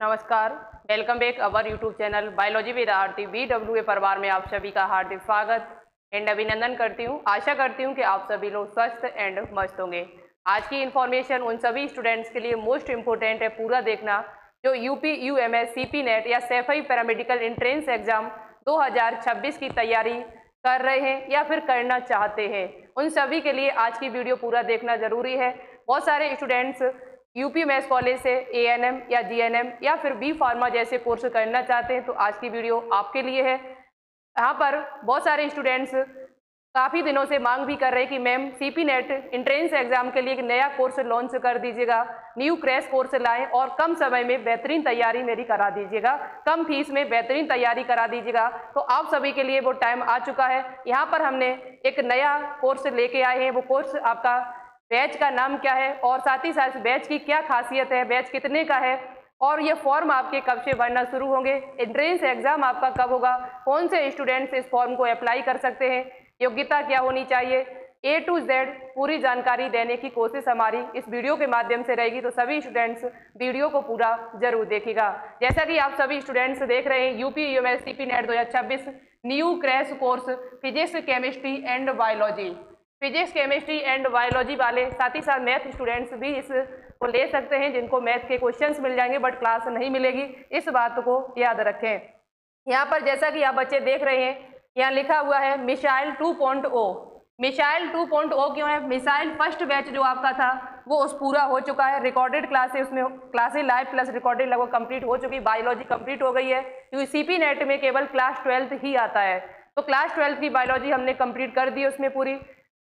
नमस्कार। Welcome back our YouTube channel biology with Aarti BWA परिवार में आप सभी का हार्दिक स्वागत एंड अभिनंदन करती हूँ। आशा करती हूँ कि आप सभी लोग स्वस्थ एंड मस्त होंगे। आज की इन्फॉर्मेशन उन सभी स्टूडेंट्स के लिए मोस्ट इम्पोर्टेंट है, पूरा देखना, जो यूपी यूएमएस सीपी नेट या सैफई पैरामेडिकल एंट्रेंस एग्जाम 2026 की तैयारी कर रहे हैं या फिर करना चाहते हैं। उन सभी के लिए आज की वीडियो पूरा देखना जरूरी है। बहुत सारे स्टूडेंट्स यूपी मैथ्स कॉलेज से एएनएम या जीएनएम या फिर बी फार्मा जैसे कोर्स करना चाहते हैं, तो आज की वीडियो आपके लिए है। यहाँ पर बहुत सारे स्टूडेंट्स काफ़ी दिनों से मांग भी कर रहे हैं कि ma'am CP net entrance exam के लिए एक नया कोर्स लॉन्च कर दीजिएगा, न्यू क्रैश कोर्स लाएं और कम समय में बेहतरीन तैयारी मेरी करा दीजिएगा, कम फीस में बेहतरीन तैयारी करा दीजिएगा। तो आप सभी के लिए वो टाइम आ चुका है। यहाँ पर हमने एक नया कोर्स लेके आए हैं। वो कोर्स आपका बैच का नाम क्या है और साथ ही साथ बैच की क्या खासियत है, बैच कितने का है और ये फॉर्म आपके कब से भरना शुरू होंगे, एंट्रेंस एग्जाम आपका कब होगा, कौन से स्टूडेंट्स इस फॉर्म को अप्लाई कर सकते हैं, योग्यता क्या होनी चाहिए, A to Z पूरी जानकारी देने की कोशिश हमारी इस वीडियो के माध्यम से रहेगी। तो सभी स्टूडेंट्स वीडियो को पूरा जरूर देखिएगा। जैसा कि आप सभी स्टूडेंट्स देख रहे हैं, UP UMS CP net 2026 new crash course physics chemistry and biology, physics chemistry and biology वाले साथ ही साथ मैथ स्टूडेंट्स भी इसको ले सकते हैं, जिनको मैथ के क्वेश्चंस मिल जाएंगे बट क्लास नहीं मिलेगी, इस बात को याद रखें। यहाँ पर जैसा कि आप बच्चे देख रहे हैं, यहाँ लिखा हुआ है मिसाइल 2.0। मिसाइल 2.0 क्यों है? मिसाइल फर्स्ट बैच जो आपका था वो उस पूरा हो चुका है, रिकॉर्डेड क्लासेस, उसमें क्लासेस लाइव प्लस रिकॉर्डेड लगभग कंप्लीट हो चुकी, बायोलॉजी कंप्लीट हो गई है, क्योंकि सीपी नेट में केवल क्लास 12th ही आता है। तो क्लास 12th की बायोलॉजी हमने कंप्लीट कर दी, उसमें पूरी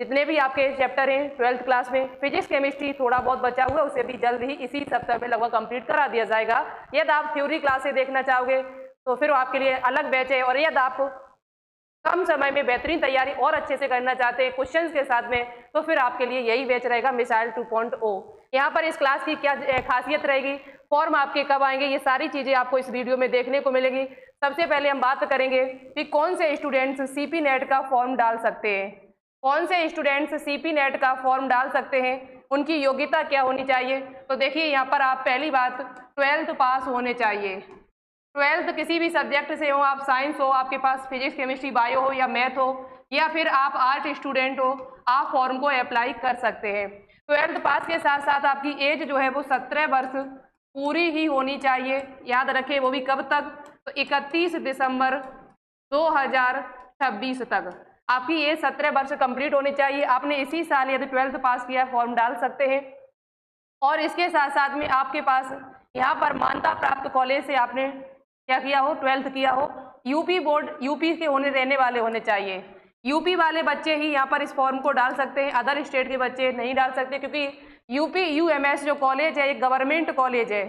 जितने भी आपके चैप्टर हैं 12th क्लास में। फिजिक्स केमिस्ट्री थोड़ा बहुत बचा हुआ है, उसे भी जल्द ही इसी सप्ताह में लगभग कंप्लीट करा दिया जाएगा। यदि आप थ्योरी क्लासेस देखना चाहोगे तो फिर आपके लिए अलग बैच है, और यदि आप कम समय में बेहतरीन तैयारी और अच्छे से करना चाहते हैं क्वेश्चंस के साथ में, तो फिर आपके लिए यही बैच रहेगा मिसाइल 2.0। यहाँ पर इस क्लास की क्या खासियत रहेगी, फॉर्म आपके कब आएंगे, ये सारी चीज़ें आपको इस वीडियो में देखने को मिलेगी। सबसे पहले हम बात करेंगे कि कौन से स्टूडेंट्स सीपी नेट का फॉर्म डाल सकते हैं, कौन से स्टूडेंट्स सीपी नेट का फॉर्म डाल सकते हैं, उनकी योग्यता क्या होनी चाहिए। तो देखिए यहाँ पर आप पहली बात 12th पास होने चाहिए। 12th किसी भी सब्जेक्ट से हो, आप साइंस हो, आपके पास फिजिक्स केमिस्ट्री बायो हो या मैथ हो, या फिर आप आर्ट स्टूडेंट हो, आप फॉर्म को अप्लाई कर सकते हैं। 12th पास के साथ साथ आपकी एज जो है वो 17 वर्ष पूरी ही होनी चाहिए। याद रखें, वो भी कब तक? तो 31 दिसंबर 2026 तक आपकी ये 17 वर्ष कंप्लीट होनी चाहिए। आपने इसी साल यदि 12th पास किया, फॉर्म डाल सकते हैं। और इसके साथ साथ में आपके पास यहाँ पर मान्यता प्राप्त कॉलेज से आपने क्या किया हो, 12th किया हो। यूपी बोर्ड, यूपी के रहने वाले होने चाहिए। यूपी वाले बच्चे ही यहाँ पर इस फॉर्म को डाल सकते हैं, अदर स्टेट के बच्चे नहीं डाल सकते, क्योंकि यूपी यूएमएस जो कॉलेज है एक गवर्नमेंट कॉलेज है,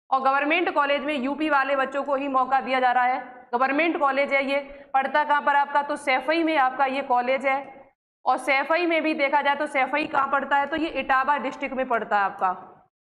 और गवर्नमेंट कॉलेज में यूपी वाले बच्चों को ही मौका दिया जा रहा है। गवर्नमेंट कॉलेज है, ये पड़ता कहाँ पर आपका? तो सैफई में आपका ये कॉलेज है। और सैफई में भी देखा जाए तो सैफई कहाँ पड़ता है? तो ये इटावा डिस्ट्रिक्ट में पड़ता है आपका,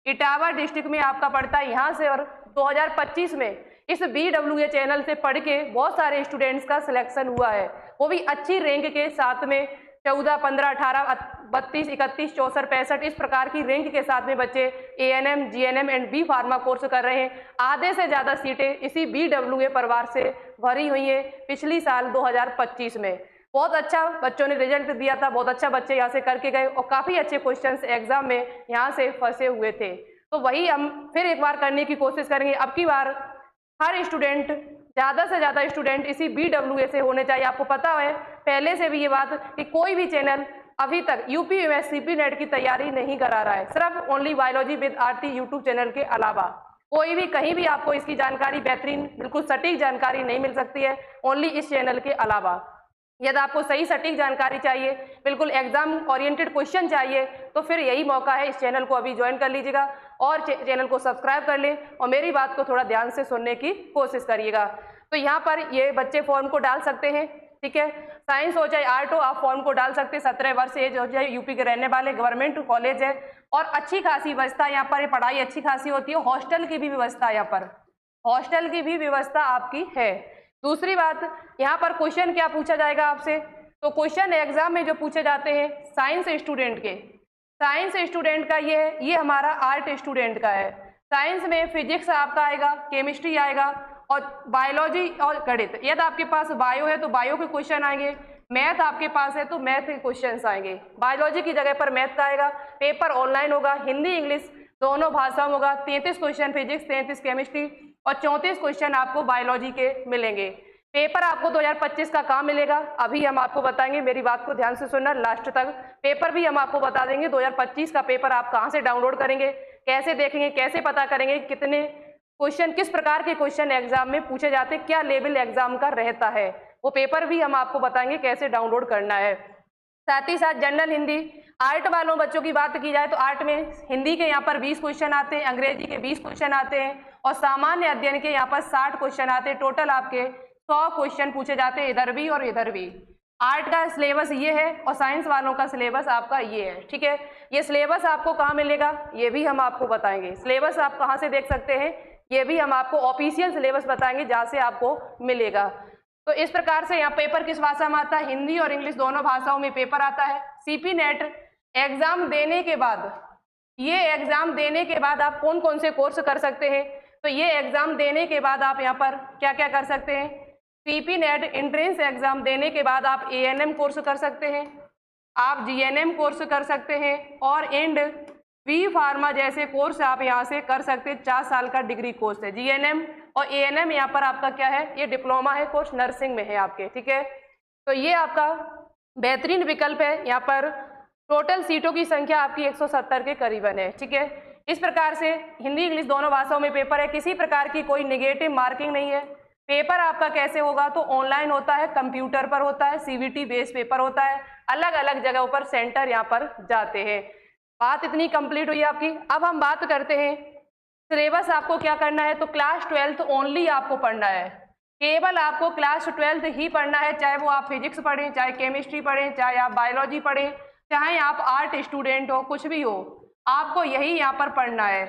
इटावा डिस्ट्रिक्ट में आपका पड़ता है यहाँ से। और 2025 में इस BWA चैनल से पढ़ के बहुत सारे स्टूडेंट्स का सिलेक्शन हुआ है, वो भी अच्छी रैंक के साथ में 14, 15, 18, 32, 31, 64, 65 इस प्रकार की रैंक के साथ में बच्चे ANM, GNM and B pharma course कर रहे हैं। आधे से ज़्यादा सीटें इसी BWA परिवार से भरी हुई हैं पिछली साल 2025 में। बहुत अच्छा बच्चों ने रिजल्ट दिया था, बहुत अच्छा बच्चे यहाँ से करके गए और काफ़ी अच्छे क्वेश्चंस एग्जाम में यहाँ से फंसे हुए थे। तो वही हम फिर एक बार करने की कोशिश करेंगे। अब की बार हर स्टूडेंट, ज़्यादा से ज़्यादा स्टूडेंट इसी BWA से होने चाहिए। आपको पता है पहले से भी ये बात कि कोई भी चैनल अभी तक यूपी यूएमएस सीपी नेट की तैयारी नहीं करा रहा है, सिर्फ only biology with Aarti YouTube channel के अलावा कोई भी कहीं भी आपको इसकी जानकारी, बेहतरीन बिल्कुल सटीक जानकारी नहीं मिल सकती है, ओनली इस चैनल के अलावा। यदि आपको सही सटीक जानकारी चाहिए, बिल्कुल एग्जाम ओरिएंटेड क्वेश्चन चाहिए, तो फिर यही मौका है, इस चैनल को अभी ज्वाइन कर लीजिएगा और चैनल को सब्सक्राइब कर लें और मेरी बात को थोड़ा ध्यान से सुनने की कोशिश करिएगा। तो यहाँ पर ये बच्चे फॉर्म को डाल सकते हैं, ठीक है। साइंस हो चाहे आर्ट हो, आप फॉर्म को डाल सकते हैं। 17 वर्ष एज हो जाए, यूपी के रहने वाले, गवर्नमेंट कॉलेज है और अच्छी खासी व्यवस्था यहाँ पर, पढ़ाई अच्छी खासी होती है। हॉस्टल की भी व्यवस्था यहाँ पर, हॉस्टल की भी व्यवस्था आपकी है। दूसरी बात, यहाँ पर क्वेश्चन क्या पूछा जाएगा आपसे? तो क्वेश्चन एग्जाम में जो पूछे जाते हैं साइंस स्टूडेंट के, साइंस स्टूडेंट का ये हमारा आर्ट स्टूडेंट का है। साइंस में फिजिक्स आपका आएगा, केमिस्ट्री आएगा और बायोलॉजी और गणित। यदि आपके पास बायो है तो बायो के क्वेश्चन आएंगे, मैथ आपके पास है तो मैथ के क्वेश्चंस आएंगे। बायोलॉजी की जगह पर मैथ का आएगा। पेपर ऑनलाइन होगा, हिंदी इंग्लिश दोनों भाषाओं में होगा। 33 क्वेश्चन फिजिक्स, 33 केमिस्ट्री और 34 क्वेश्चन आपको बायोलॉजी के मिलेंगे। पेपर आपको 2025 का कहाँ मिलेगा अभी हम आपको बताएंगे, मेरी बात को ध्यान से सुनना लास्ट तक। पेपर भी हम आपको बता देंगे 2025 का पेपर आप कहाँ से डाउनलोड करेंगे, कैसे देखेंगे, कैसे पता करेंगे कितने क्वेश्चन, किस प्रकार के क्वेश्चन एग्जाम में पूछे जाते हैं, क्या लेवल एग्जाम का रहता है, वो पेपर भी हम आपको बताएंगे कैसे डाउनलोड करना है। साथ ही साथ जनरल हिंदी, आर्ट वालों बच्चों की बात की जाए तो आर्ट में हिंदी के यहाँ पर 20 क्वेश्चन आते हैं, अंग्रेजी के 20 क्वेश्चन आते हैं और सामान्य अध्ययन के यहाँ पर 60 क्वेश्चन आते हैं। टोटल आपके 100 क्वेश्चन पूछे जाते हैं इधर भी और इधर भी। आर्ट का सिलेबस ये है और साइंस वालों का सिलेबस आपका ये है, ठीक है। ये सिलेबस आपको कहाँ मिलेगा ये भी हम आपको बताएंगे। सिलेबस आप कहाँ से देख सकते हैं ये भी हम आपको ऑफिशियल सिलेबस बताएंगे जहाँ से आपको मिलेगा। तो इस प्रकार से यहाँ पेपर किस भाषा में आता है, हिंदी और इंग्लिश दोनों भाषाओं में पेपर आता है। सीपी नेट एग्जाम देने के बाद, ये एग्जाम देने के बाद आप कौन कौन से कोर्स कर सकते हैं, तो ये एग्जाम देने के बाद आप यहाँ पर क्या क्या कर सकते हैं। सीपी नेट एंट्रेंस एग्जाम देने के बाद आप एएनएम कोर्स कर सकते हैं, आप जीएनएम कोर्स कर सकते हैं और एंड बी फार्मा जैसे कोर्स आप यहाँ से कर सकते हैं। 4 साल का डिग्री कोर्स है। जीएनएम और एएनएम यहाँ पर आपका क्या है, ये डिप्लोमा है कोर्स, नर्सिंग में है आपके, ठीक है। तो ये आपका बेहतरीन विकल्प है। यहाँ पर टोटल सीटों की संख्या आपकी 170 के करीबन है, ठीक है। इस प्रकार से हिंदी इंग्लिश दोनों भाषाओं में पेपर है, किसी प्रकार की कोई नेगेटिव मार्किंग नहीं है। पेपर आपका कैसे होगा तो ऑनलाइन होता है, कंप्यूटर पर होता है, सीवीटी बेस्ड पेपर होता है, अलग अलग जगहों पर सेंटर यहाँ पर जाते हैं। बात इतनी कंप्लीट हुई आपकी। अब हम बात करते हैं सिलेबस आपको क्या करना है, तो क्लास 12th ओनली आपको पढ़ना है, केवल आपको क्लास 12th ही पढ़ना है। चाहे वो आप फिजिक्स पढ़ें, चाहे केमिस्ट्री पढ़ें, चाहे आप बायोलॉजी पढ़ें, चाहे आप आर्ट स्टूडेंट हो, कुछ भी हो, आपको यही यहाँ पर पढ़ना है,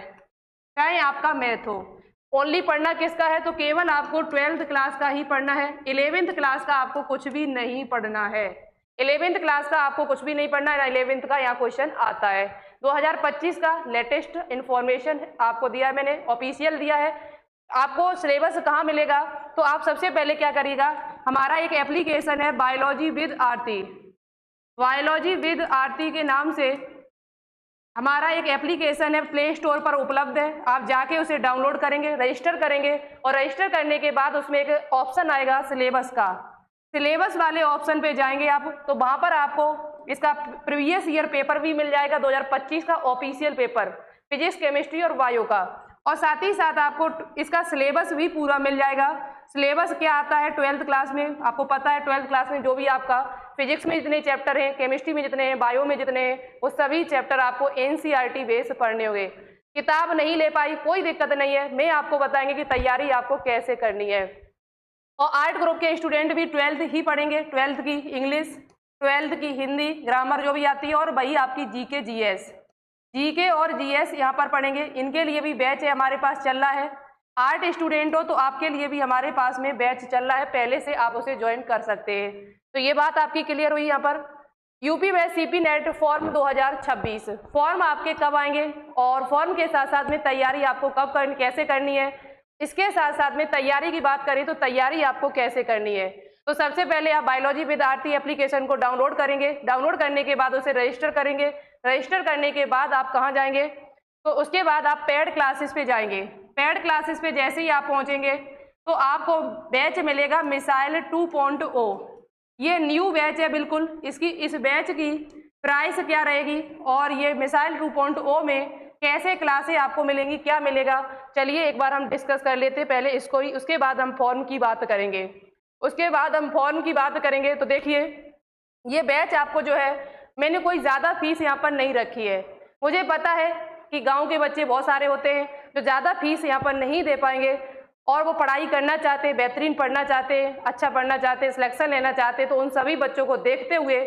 चाहे आपका मैथ हो। ओनली पढ़ना किसका है तो केवल आपको 12th क्लास का ही पढ़ना है। 11th क्लास का आपको कुछ भी नहीं पढ़ना है। 11th क्लास का आपको कुछ भी नहीं पढ़ना है, 11th का यहाँ क्वेश्चन आता है। 2025 का लेटेस्ट इन्फॉर्मेशन आपको दिया है मैंने, ऑफिशियल दिया है। आपको सिलेबस कहाँ मिलेगा तो आप सबसे पहले क्या करिएगा, हमारा एक एप्लीकेशन है biology with Aarti, biology with Aarti के नाम से हमारा एक एप्लीकेशन है, प्ले स्टोर पर उपलब्ध है। आप जाके उसे डाउनलोड करेंगे, रजिस्टर करेंगे और रजिस्टर करने के बाद उसमें एक ऑप्शन आएगा सिलेबस का। सिलेबस वाले ऑप्शन पे जाएंगे आप तो वहाँ पर आपको इसका प्रीवियस ईयर पेपर भी मिल जाएगा, 2025 का ऑफिशियल पेपर फिजिक्स, केमिस्ट्री और बायो का, और साथ ही साथ आपको इसका सिलेबस भी पूरा मिल जाएगा। सिलेबस क्या आता है 12th क्लास में, आपको पता है 12th क्लास में जो भी आपका फिजिक्स में जितने चैप्टर हैं, केमिस्ट्री में जितने हैं, बायो में जितने हैं, वो सभी चैप्टर आपको एनसीईआरटी बेस पढ़ने होंगे। किताब नहीं ले पाई कोई दिक्कत नहीं है, मैं आपको बताएंगे कि तैयारी आपको कैसे करनी है। और आर्ट ग्रुप के स्टूडेंट भी 12th ही पढ़ेंगे, 12th की इंग्लिश, 12th की हिंदी, ग्रामर जो भी आती है, और वही आपकी जीके जीएस, जीके और जीएस यहाँ पर पढ़ेंगे। इनके लिए भी बैच है हमारे पास चल रहा है। आर्ट स्टूडेंट हो तो आपके लिए भी हमारे पास में बैच चल रहा है, पहले से आप उसे ज्वाइन कर सकते हैं। तो ये बात आपकी क्लियर हुई। यहाँ पर यूपी में सीपी नेट फॉर्म 2026 फॉर्म आपके कब आएंगे और फॉर्म के साथ साथ में तैयारी आपको कब करनी, कैसे करनी है, इसके साथ साथ में तैयारी की बात करें तो तैयारी आपको कैसे करनी है। तो सबसे पहले आप बायोलॉजी विद आरती एप्लीकेशन को डाउनलोड करेंगे, डाउनलोड करने के बाद उसे रजिस्टर करेंगे, रजिस्टर करने के बाद आप कहाँ जाएंगे तो उसके बाद आप पेड क्लासेस पे जाएंगे। पेड क्लासेस पे जैसे ही आप पहुँचेंगे तो आपको बैच मिलेगा मिसाइल 2.0, ये न्यू बैच है बिल्कुल। इस बैच की प्राइस क्या रहेगी और ये मिसाइल 2.0 में कैसे क्लासें आपको मिलेंगी, क्या मिलेगा, चलिए एक बार हम डिस्कस कर लेते हैं पहले इसको ही, उसके बाद हम फॉर्म की बात करेंगे। उसके बाद हम फॉर्म की बात करेंगे तो देखिए ये बैच आपको जो है, मैंने कोई ज़्यादा फीस यहाँ पर नहीं रखी है। मुझे पता है कि गांव के बच्चे बहुत सारे होते हैं जो ज़्यादा फीस यहाँ पर नहीं दे पाएंगे और वो पढ़ाई करना चाहते हैं, बेहतरीन पढ़ना चाहते हैं, अच्छा पढ़ना चाहते हैं, सिलेक्शन लेना चाहते हैं। तो उन सभी बच्चों को देखते हुए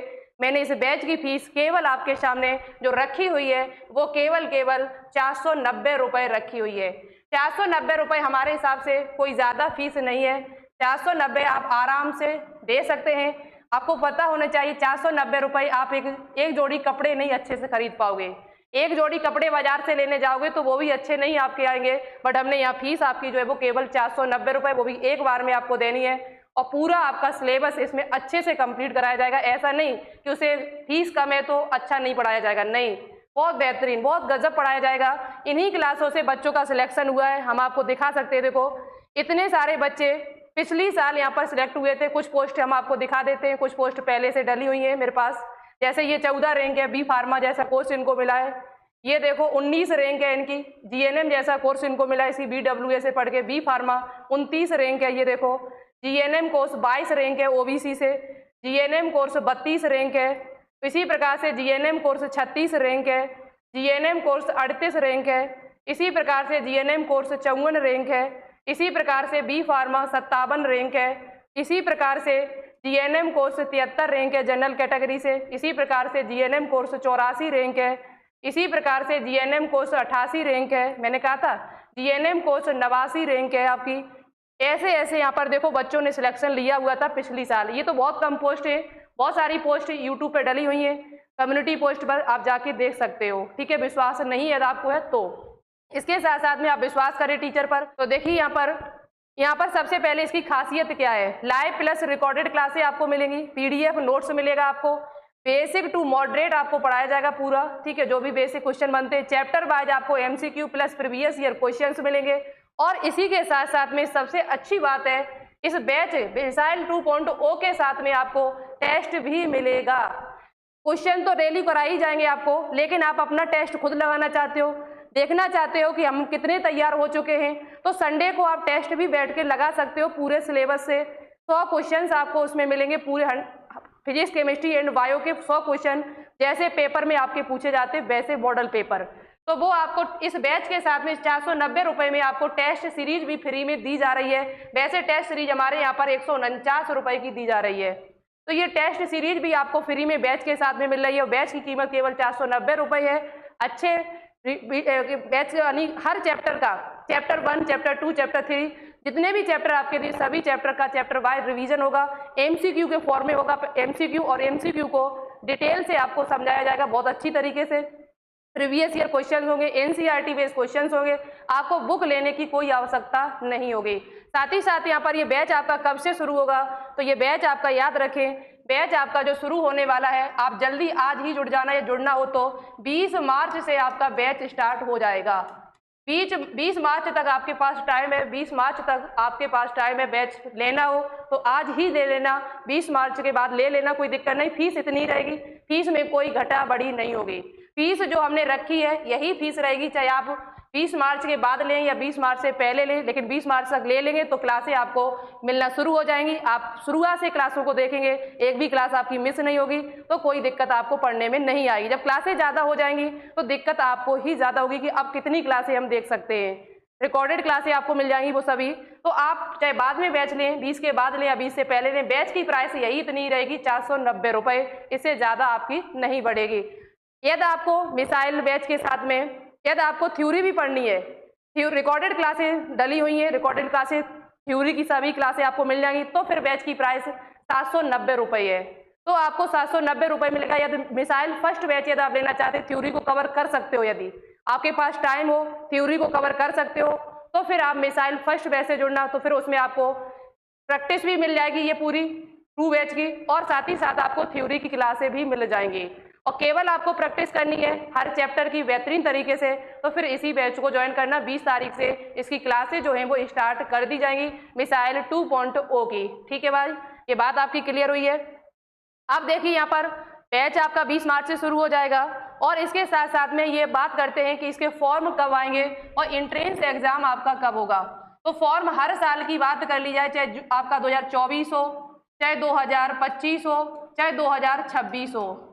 मैंने इस बैच की फीस केवल आपके सामने जो रखी हुई है वो केवल 490 रुपये रखी हुई है। 490 रुपये हमारे हिसाब से कोई ज़्यादा फीस नहीं है। 490 आप आराम से दे सकते हैं। आपको पता होना चाहिए 490 रुपये आप एक जोड़ी कपड़े नहीं अच्छे से खरीद पाओगे। एक जोड़ी कपड़े बाजार से लेने जाओगे तो वो भी अच्छे नहीं आपके आएंगे, बट हमने यहाँ फीस आपकी जो है वो केवल 490 रुपये, वो भी एक बार में आपको देनी है और पूरा आपका सिलेबस इसमें अच्छे से कंप्लीट कराया जाएगा। ऐसा नहीं कि उसे फीस कम है तो अच्छा नहीं पढ़ाया जाएगा, नहीं, बहुत बेहतरीन, बहुत गजब पढ़ाया जाएगा। इन्हीं क्लासों से बच्चों का सिलेक्शन हुआ है, हम आपको दिखा सकते हैं। देखो इतने सारे बच्चे पिछली साल यहाँ पर सिलेक्ट हुए थे। कुछ पोस्ट हम आपको दिखा देते हैं, कुछ पोस्ट पहले से डली हुई है मेरे पास। जैसे ये 14 रैंक है, बी फार्मा जैसा कोर्स इनको मिला है। ये देखो 19 रैंक है इनकी, जीएनएम जैसा कोर्स इनको मिला है इसी बीडब्ल्यूए से पढ़ के। बी फार्मा 29 रैंक है, ये देखो जीएनएम कोर्स 22 रैंक है ओबीसी से, जीएनएम कोर्स 32 रैंक है। इसी प्रकार से जीएनएम कोर्स 36 रैंक है, जीएनएम कोर्स 38 रैंक है। इसी प्रकार से जीएनएम कोर्स 54 रैंक है। इसी प्रकार से बी फार्मा 57 रैंक है। इसी प्रकार से जीएनएम कोर्स 73 रैंक है जनरल कैटेगरी से। इसी प्रकार से जीएनएम कोर्स 84 रैंक है। इसी प्रकार से जीएनएम कोर्स 88 रैंक है, मैंने कहा था जीएनएम कोर्स 89 रैंक है आपकी। ऐसे ऐसे यहाँ पर देखो बच्चों ने सिलेक्शन लिया हुआ था पिछली साल। ये तो बहुत कम पोस्ट है, बहुत सारी पोस्ट यूट्यूब पे डली हुई है, कम्युनिटी पोस्ट पर आप जाके देख सकते हो, ठीक है। विश्वास नहीं है आपको है तो इसके साथ साथ में आप विश्वास करें टीचर पर। तो देखिए यहाँ पर सबसे पहले इसकी खासियत क्या है, लाइव प्लस रिकॉर्डेड क्लासें आपको मिलेंगी, पीडीएफ नोट्स मिलेगा आपको, बेसिक टू मॉडरेट आपको पढ़ाया जाएगा पूरा, ठीक है। जो भी बेसिक क्वेश्चन बनते हैं चैप्टर वाइज आपको MCQ plus previous year questions मिलेंगे। और इसी के साथ साथ में सबसे अच्छी बात है, इस बैच मिसाइल 2.0 के साथ में आपको टेस्ट भी मिलेगा। क्वेश्चन तो डेली कराई जाएंगे आपको, लेकिन आप अपना टेस्ट खुद लगाना चाहते हो, देखना चाहते हो कि हम कितने तैयार हो चुके हैं, तो संडे को आप टेस्ट भी बैठ के लगा सकते हो। पूरे सिलेबस से 100 क्वेश्चन आपको उसमें मिलेंगे, पूरे फिजिक्स केमिस्ट्री एंड बायो के 100 क्वेश्चन जैसे पेपर में आपके पूछे जाते हैं वैसे मॉडल पेपर। तो वो आपको इस बैच के साथ में 490 रुपये में आपको टेस्ट सीरीज भी फ्री में दी जा रही है। वैसे टेस्ट सीरीज हमारे यहाँ पर 149 रुपये की दी जा रही है, तो ये टेस्ट सीरीज भी आपको फ्री में बैच के साथ में मिल रही है। और बैच की कीमत केवल 490 रुपये है। अच्छे बैच यानी हर चैप्टर का, चैप्टर 1, चैप्टर 2, चैप्टर 3 जितने भी चैप्टर आपके दिए सभी चैप्टर का चैप्टर वाइज रिवीजन होगा, एमसीक्यू के फॉर्म में होगा। एमसीक्यू और एमसीक्यू को डिटेल से आपको समझाया जाएगा बहुत अच्छी तरीके से। प्रीवियस ईयर क्वेश्चन होंगे, एनसीईआरटी बेस्ड क्वेश्चन होंगे, आपको बुक लेने की कोई आवश्यकता नहीं होगी। साथ ही साथ यहाँ पर ये बैच आपका कब से शुरू होगा, तो ये बैच आपका याद रखें, बैच आपका जो शुरू होने वाला है, आप जल्दी आज ही जुड़ जाना, या जुड़ना हो तो 20 मार्च से आपका बैच स्टार्ट हो जाएगा। 20 मार्च तक आपके पास टाइम है, 20 मार्च तक आपके पास टाइम है। बैच लेना हो तो आज ही ले लेना, 20 मार्च के बाद ले लेना, कोई दिक्कत नहीं। फीस इतनी रहेगी, फीस में कोई घटा बढ़ी नहीं होगी। फीस जो हमने रखी है यही फीस रहेगी, चाहे आप 20 मार्च के बाद लें या 20 मार्च से पहले लें, लेकिन 20 मार्च तक ले लेंगे तो क्लासें आपको मिलना शुरू हो जाएंगी। आप शुरुआत से क्लासों को देखेंगे, एक भी क्लास आपकी मिस नहीं होगी, तो कोई दिक्कत आपको पढ़ने में नहीं आएगी। जब क्लासें ज़्यादा हो जाएंगी तो दिक्कत आपको ही ज़्यादा होगी कि अब कितनी क्लासें हम देख सकते हैं। रिकॉर्डेड क्लासें आपको मिल जाएंगी वो सभी, तो आप चाहे बाद में बैच लें, 20 के बाद लें या 20 से पहले लें, बैच की प्राइस यही इतनी रहेगी 490 रुपये, इससे ज़्यादा आपकी नहीं बढ़ेगी। यदि आपको मिसाइल बैच के साथ में यदि आपको थ्योरी भी पढ़नी है, रिकॉर्डेड क्लासें डली हुई हैं, रिकॉर्डेड क्लासें थ्योरी की सभी क्लासें आपको मिल जाएंगी, तो फिर बैच की प्राइस 790 रुपये है। तो आपको 790 रुपये मिलेगा। यदि मिसाइल फर्स्ट बैच यदि आप लेना चाहते हैं, थ्योरी को कवर कर सकते हो, यदि आपके पास टाइम हो, थ्योरी को कवर कर सकते हो, तो फिर आप मिसाइल फर्स्ट बैच से जुड़ना, तो फिर उसमें आपको प्रैक्टिस भी मिल जाएगी ये पूरी 2 बैच की, और साथ ही साथ आपको थ्योरी की क्लासें भी मिल जाएंगी। और केवल आपको प्रैक्टिस करनी है हर चैप्टर की बेहतरीन तरीके से, तो फिर इसी बैच को ज्वाइन करना। 20 तारीख से इसकी क्लासें जो हैं वो स्टार्ट कर दी जाएंगी मिसाइल 2.0 की, ठीक है भाई, ये बात आपकी क्लियर हुई है। अब देखिए यहाँ पर बैच आपका 20 मार्च से शुरू हो जाएगा, और इसके साथ साथ में ये बात करते हैं कि इसके फॉर्म कब आएंगे और एंट्रेंस एग्जाम आपका कब होगा। तो फॉर्म हर साल की बात कर ली जाए, चाहे आपका 2024 हो, चाहे 2025 हो, चाहे 2026 हो,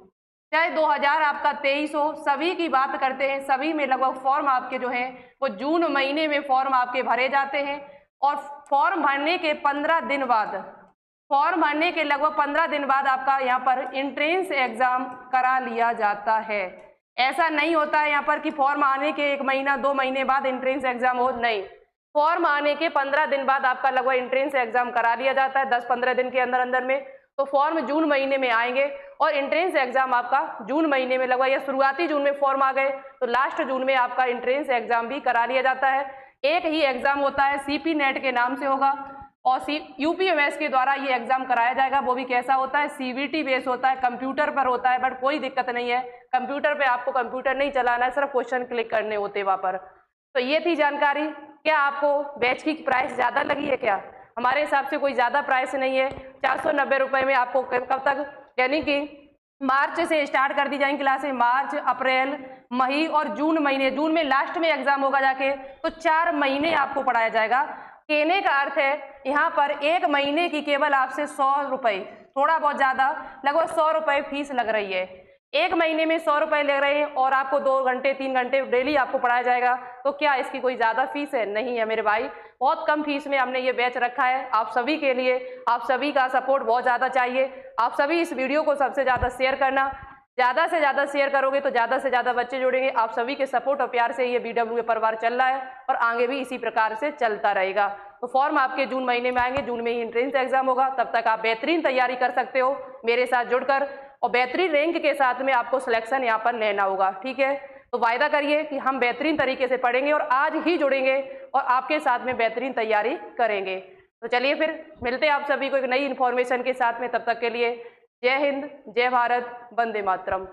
चाहे 2023 हो, सभी की बात करते हैं। सभी में लगभग फॉर्म आपके जो हैं वो जून महीने में फॉर्म आपके भरे जाते हैं, और फॉर्म भरने के 15 दिन बाद, फॉर्म भरने के लगभग 15 दिन बाद आपका यहाँ पर एंट्रेंस एग्जाम करा लिया जाता है। ऐसा नहीं होता है यहाँ पर कि फॉर्म आने के 1 महीना 2 महीने बाद एंट्रेंस एग्जाम हो, नहीं, फॉर्म आने के 15 दिन बाद आपका लगभग एंट्रेंस एग्जाम करा लिया जाता है, 10-15 दिन के अंदर अंदर में। तो फॉर्म जून महीने में आएंगे और एंट्रेंस एग्जाम आपका जून महीने में लगभग या शुरुआती जून में फॉर्म आ गए तो लास्ट जून में आपका एंट्रेंस एग्जाम भी करा लिया जाता है। एक ही एग्जाम होता है, सीपी नेट के नाम से होगा और यूपीएमएस के द्वारा ये एग्जाम कराया जाएगा। वो भी कैसा होता है, सीवीटी बेस होता है, कंप्यूटर पर होता है, बट कोई दिक्कत नहीं है, कंप्यूटर पे आपको कंप्यूटर नहीं चलाना है, सिर्फ क्वेश्चन क्लिक करने होते वहाँ पर। तो ये थी जानकारी। क्या आपको बैच की प्राइस ज़्यादा लगी है क्या? हमारे हिसाब से कोई ज़्यादा प्राइस नहीं है। 490 रुपये में आपको कब तक, यानी कि मार्च से स्टार्ट कर दी जाएंगी क्लासें, मार्च, अप्रैल, मई और जून महीने, जून में लास्ट में एग्जाम होगा जाके, तो 4 महीने आपको पढ़ाया जाएगा। कहने का अर्थ है यहाँ पर 1 महीने की केवल आपसे 100 रुपये, थोड़ा बहुत ज़्यादा, लगभग 100 रुपये फीस लग रही है। 1 महीने में 100 रुपये ले रहे हैं और आपको 2 घंटे 3 घंटे डेली आपको पढ़ाया जाएगा, तो क्या इसकी कोई ज़्यादा फीस है? नहीं है मेरे भाई, बहुत कम फीस में हमने ये बैच रखा है आप सभी के लिए। आप सभी का सपोर्ट बहुत ज़्यादा चाहिए। आप सभी इस वीडियो को सबसे ज़्यादा शेयर करना, ज़्यादा से ज़्यादा शेयर करोगे तो ज़्यादा से ज़्यादा बच्चे जुड़ेंगे। आप सभी के सपोर्ट और प्यार से ये BWA परिवार चल रहा है और आगे भी इसी प्रकार से चलता रहेगा। तो फॉर्म आपके जून महीने में आएंगे, जून में ही एंट्रेंस एग्जाम होगा, तब तक आप बेहतरीन तैयारी कर सकते हो मेरे साथ जुड़कर और बेहतरीन रैंक के साथ में आपको सिलेक्शन यहाँ पर लेना होगा, ठीक है। तो वायदा करिए कि हम बेहतरीन तरीके से पढ़ेंगे और आज ही जुड़ेंगे और आपके साथ में बेहतरीन तैयारी करेंगे। तो चलिए फिर मिलते हैं आप सभी को एक नई इन्फॉर्मेशन के साथ में, तब तक के लिए जय हिंद, जय भारत, वंदे मातरम।